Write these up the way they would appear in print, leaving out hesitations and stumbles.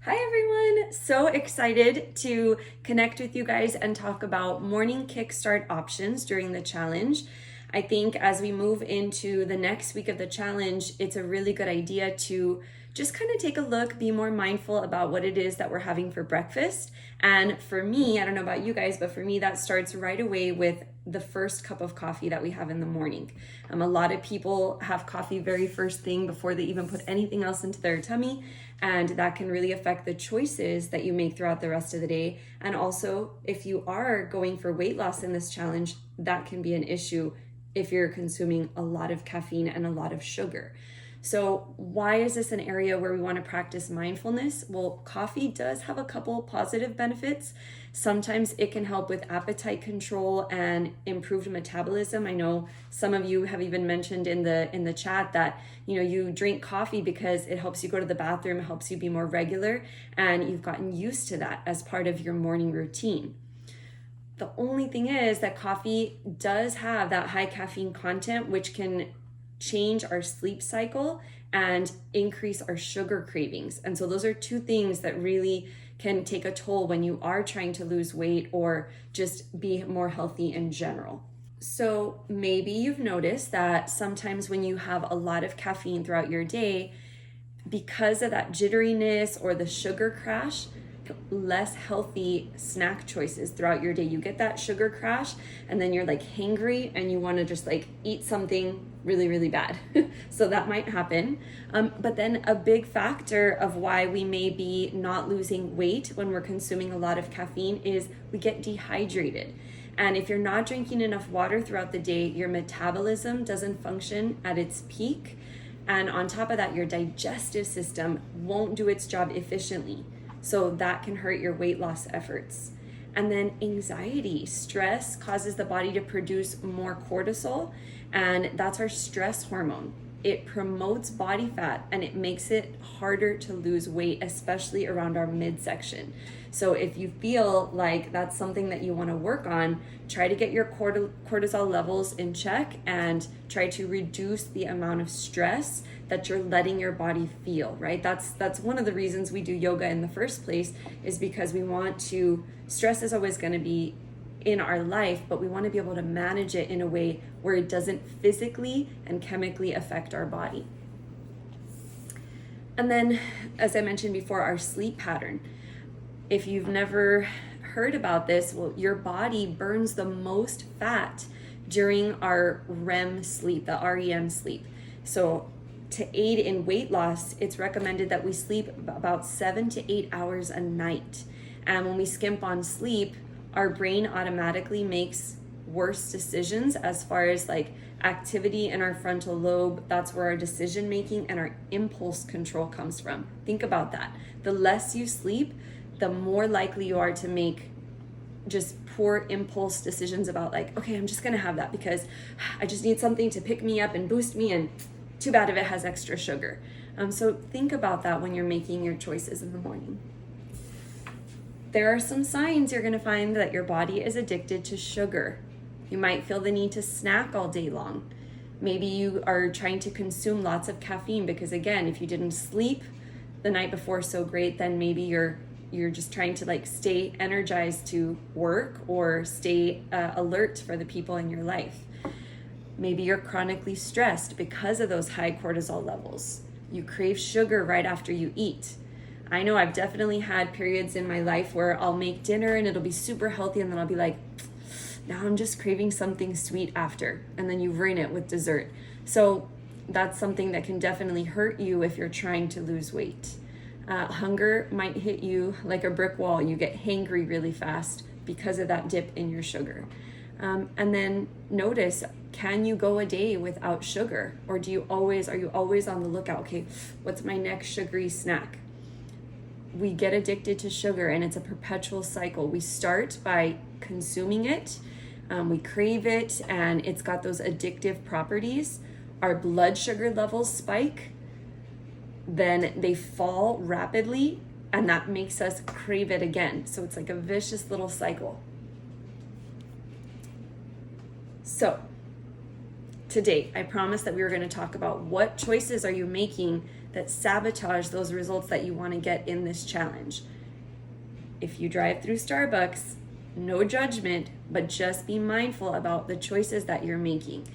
Hi everyone! So excited to connect with you guys and talk about morning kickstart options during the challenge. I think as we move into the next week of the challenge, it's a really good idea to just kind of take a look, be more mindful about what it is that we're having for breakfast. And for me, I don't know about you guys, but for me, that starts right away with the first cup of coffee that we have in the morning. A lot of people have coffee very first thing before they even put anything else into their tummy, and that can really affect the choices that you make throughout the rest of the day. And also, if you are going for weight loss in this challenge, that can be an issue if you're consuming a lot of caffeine and a lot of sugar. So why is this an area where we want to practice mindfulness? Well, coffee does have a couple positive benefits. Sometimes it can help with appetite control and improved metabolism. I know some of you have even mentioned in the chat that you drink coffee because it helps you go to the bathroom, helps you be more regular, and you've gotten used to that as part of your morning routine. The only thing is that coffee does have that high caffeine content, which can change our sleep cycle and increase our sugar cravings. And so those are two things that really can take a toll when you are trying to lose weight or just be more healthy in general. So maybe you've noticed that sometimes when you have a lot of caffeine throughout your day, because of that jitteriness or the sugar crash, less healthy snack choices throughout your day. You get that sugar crash and then you're like hangry and you want to just like eat something really, really bad. So that might happen. But then a big factor of why we may be not losing weight when we're consuming a lot of caffeine is we get dehydrated. And if you're not drinking enough water throughout the day, your metabolism doesn't function at its peak. And on top of that, your digestive system won't do its job efficiently. So that can hurt your weight loss efforts. And then anxiety, stress causes the body to produce more cortisol, and that's our stress hormone. It promotes body fat and it makes it harder to lose weight, especially around our midsection. So if you feel like that's something that you want to work on, try to get your cortisol levels in check and try to reduce the amount of stress that you're letting your body feel, right? That's one of the reasons we do yoga in the first place, is because we want to, stress is always going to be in our life, but we want to be able to manage it in a way where it doesn't physically and chemically affect our body. And then, as I mentioned before, our sleep pattern. If you've never heard about this, well, your body burns the most fat during our REM sleep, the REM sleep. So to aid in weight loss, it's recommended that we sleep about 7 to 8 hours a night. And when we skimp on sleep, our brain automatically makes worse decisions as far as like activity in our frontal lobe. That's where our decision making and our impulse control comes from. Think about that. The less you sleep, the more likely you are to make just poor impulse decisions about like, okay, I'm just gonna have that because I just need something to pick me up and boost me, and too bad if it has extra sugar. So think about that when you're making your choices in the morning. There are some signs you're gonna find that your body is addicted to sugar. You might feel the need to snack all day long. Maybe you are trying to consume lots of caffeine because, again, if you didn't sleep the night before so great, then maybe you're just trying to like stay energized to work or stay alert for the people in your life. Maybe you're chronically stressed because of those high cortisol levels. You crave sugar right after you eat. I know I've definitely had periods in my life where I'll make dinner and it'll be super healthy, and then I'll be like, now I'm just craving something sweet after, and then you ruin it with dessert. So that's something that can definitely hurt you if you're trying to lose weight. Hunger might hit you like a brick wall. You get hangry really fast because of that dip in your sugar. And then notice, can you go a day without sugar? Or are you always on the lookout? Okay, what's my next sugary snack? We get addicted to sugar and it's a perpetual cycle. We start by consuming it, we crave it, and it's got those addictive properties. Our blood sugar levels spike, then they fall rapidly, and that makes us crave it again. So it's like a vicious little cycle. So today, I promised that we were going to talk about what choices are you making that sabotage those results that you want to get in this challenge. If you drive through Starbucks, no judgment, but just be mindful about the choices that you're making.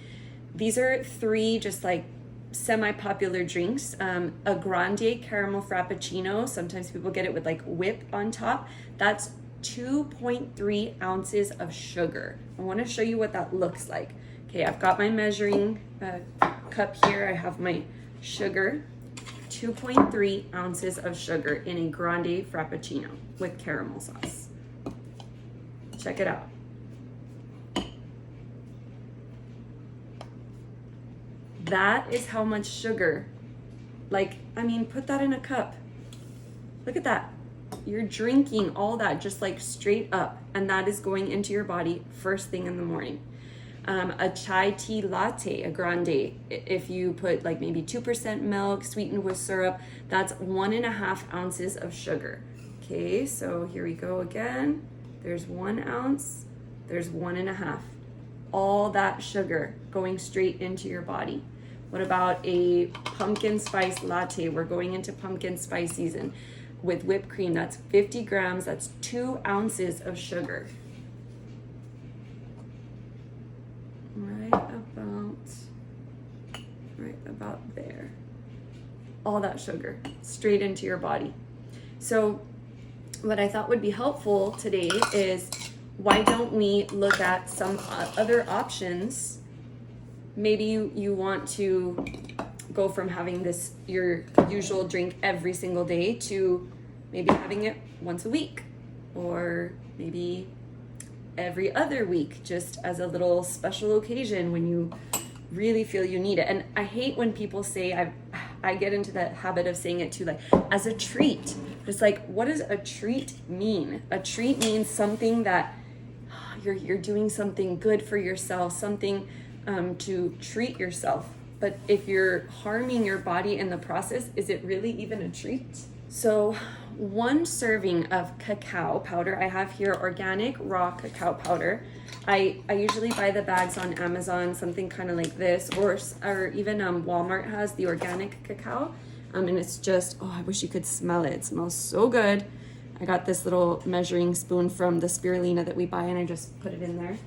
These are 3 just like semi-popular drinks. A grande caramel frappuccino, sometimes people get it with like whip on top. That's 2.3 ounces of sugar. I want to show you what that looks like. Okay, I've got my measuring cup here. I have my sugar, 2.3 ounces of sugar in a grande frappuccino with caramel sauce. Check it out. That is how much sugar. Like, I mean, put that in a cup. Look at that. You're drinking all that just like straight up, and that is going into your body first thing in the morning. A chai tea latte, a grande, if you put like maybe 2% milk sweetened with syrup, that's 1.5 ounces of sugar. Okay, so here we go again. There's 1 ounce, there's 1.5. All that sugar going straight into your body. What about a pumpkin spice latte? We're going into pumpkin spice season with whipped cream. That's 50 grams, that's 2 ounces of sugar. Right about there. All that sugar straight into your body. So what I thought would be helpful today is, why don't we look at some other options? Maybe you want to go from having this, your usual drink every single day, to maybe having it once a week, or maybe every other week, just as a little special occasion when you really feel you need it. And I hate when people say, I get into that habit of saying it too, like as a treat. It's like, what does a treat mean? A treat means something that you're doing something good for yourself, something to treat yourself. But if you're harming your body in the process, is it really even a treat? So 1 serving of cacao powder, I have here organic raw cacao powder. I usually buy the bags on Amazon, something kind of like this, or even Walmart has the organic cacao. And it's just, oh, I wish you could smell it. It smells so good. I got this little measuring spoon from the spirulina that we buy, and I just put it in there.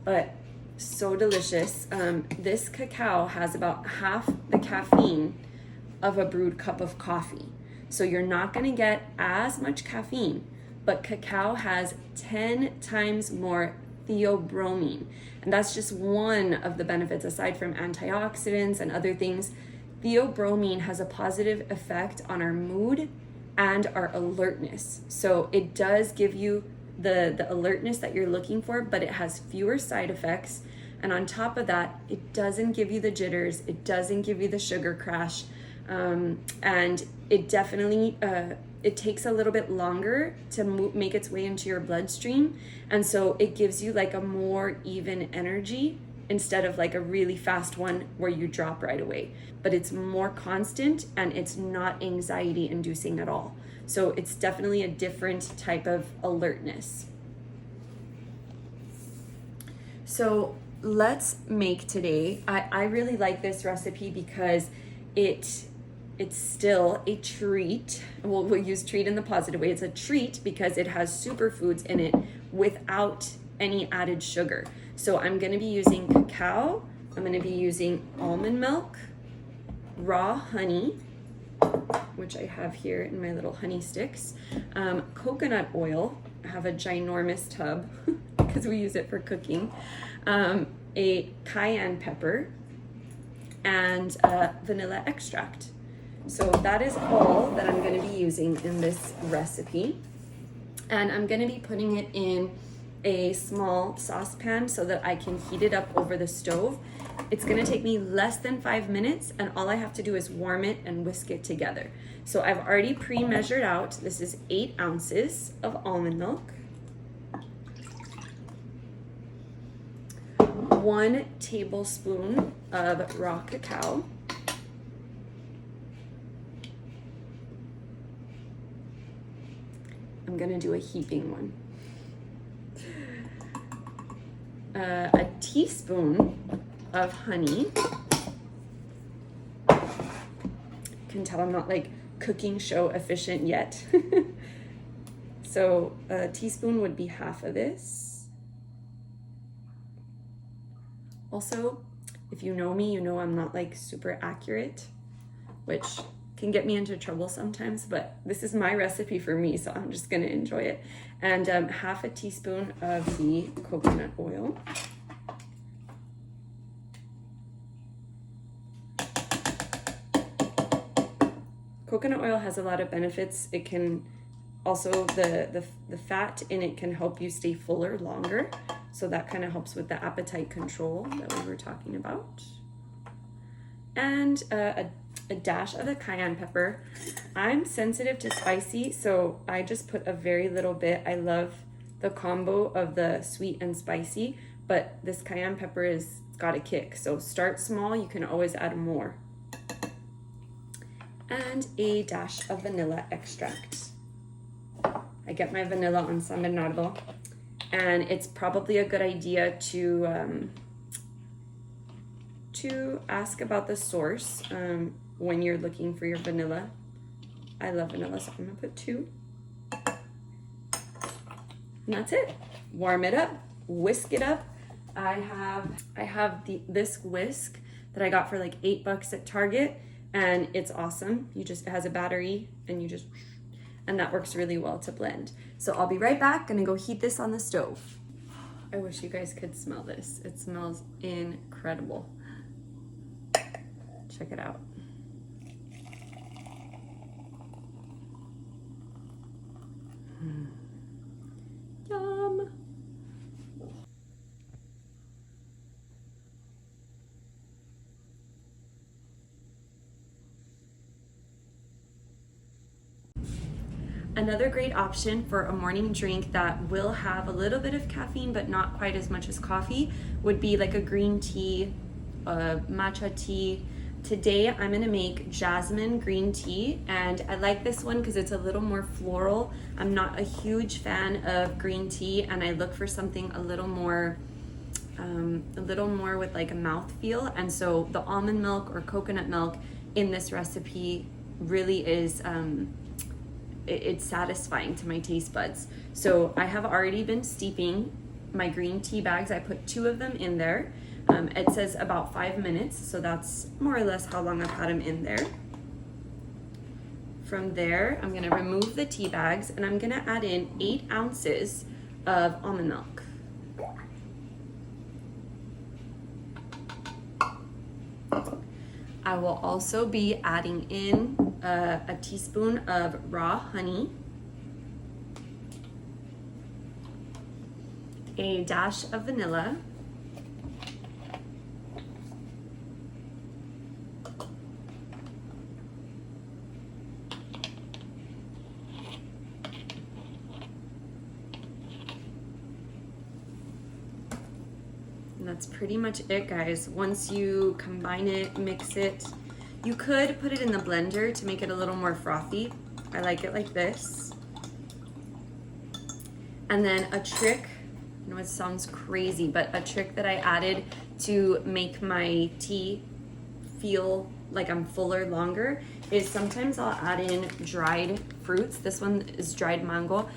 But so delicious. This cacao has about half the caffeine of a brewed cup of coffee. So you're not going to get as much caffeine, but cacao has 10 times more theobromine. And that's just one of the benefits, aside from antioxidants and other things. Theobromine has a positive effect on our mood and our alertness. So it does give you the alertness that you're looking for, but it has fewer side effects. And on top of that, it doesn't give you the jitters. It doesn't give you the sugar crash. And it definitely, it takes a little bit longer to make its way into your bloodstream. And so it gives you like a more even energy instead of like a really fast one where you drop right away. But it's more constant, and it's not anxiety inducing at all. So it's definitely a different type of alertness. So let's make today, I really like this recipe because it's still a treat. We'll use treat in the positive way. It's a treat because it has superfoods in it without any added sugar. So I'm going to be using cacao. I'm going to be using almond milk, raw honey, which I have here in my little honey sticks, coconut oil. I have a ginormous tub because we use it for cooking, a cayenne pepper, and vanilla extract. So that is all that I'm going to be using in this recipe. And I'm going to be putting it in a small saucepan so that I can heat it up over the stove. It's going to take me less than 5 minutes, and all I have to do is warm it and whisk it together. So I've already pre-measured out. This is 8 ounces of almond milk, 1 tablespoon of raw cacao, I'm gonna do a heaping one, a teaspoon of honey. can tell I'm not like cooking show efficient yet. So a teaspoon would be half of this. Also, if you know me, you know I'm not like super accurate, which can get me into trouble sometimes, but this is my recipe for me, so I'm just gonna enjoy it. And half a teaspoon of the coconut oil. Coconut oil has a lot of benefits. It can also, the fat in it can help you stay fuller longer. So that kind of helps with the appetite control that we were talking about. And a dash of the cayenne pepper. I'm sensitive to spicy, so I just put a very little bit. I love the combo of the sweet and spicy, but this cayenne pepper is got a kick. So start small, you can always add more. And a dash of vanilla extract. I get my vanilla on San Bernardo, and it's probably a good idea to ask about the source when you're looking for your vanilla. I love vanilla, so I'm gonna put 2. And that's it. Warm it up, whisk it up. I have this whisk that I got for like $8 at Target, and it's awesome. It has a battery, and that works really well to blend. So I'll be right back. Gonna go heat this on the stove. I wish you guys could smell this. It smells incredible. Check it out. Yum. Another great option for a morning drink that will have a little bit of caffeine but not quite as much as coffee would be like a green tea, matcha tea. Today I'm gonna make jasmine green tea, and I like this one because it's a little more floral. I'm not a huge fan of green tea, and I look for something a little more with like a mouthfeel, and so the almond milk or coconut milk in this recipe really is it's satisfying to my taste buds. So I have already been steeping my green tea bags. I put 2 of them in there. It says about 5 minutes, so that's more or less how long I've had them in there. From there, I'm gonna remove the tea bags, and I'm gonna add in 8 ounces of almond milk. I will also be adding in a teaspoon of raw honey, a dash of vanilla, and that's pretty much it, guys. Once you combine it, mix it, you could put it in the blender to make it a little more frothy. I like it like this. And then a trick, I know it sounds crazy, but a trick that I added to make my tea feel like I'm fuller longer is sometimes I'll add in dried fruits. This one is dried mango.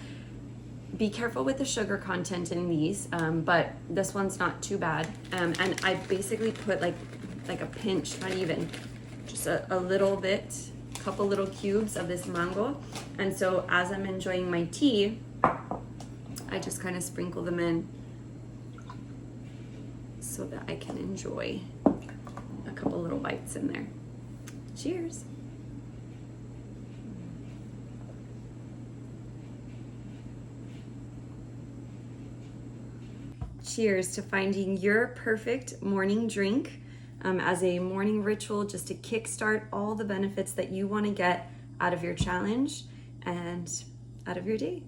Be careful with the sugar content in these, but this one's not too bad. And I basically put like a pinch, not even, just a little bit, a couple little cubes of this mango. And so as I'm enjoying my tea, I just kind of sprinkle them in so that I can enjoy a couple little bites in there. Cheers. Cheers to finding your perfect morning drink as a morning ritual, just to kickstart all the benefits that you want to get out of your challenge and out of your day.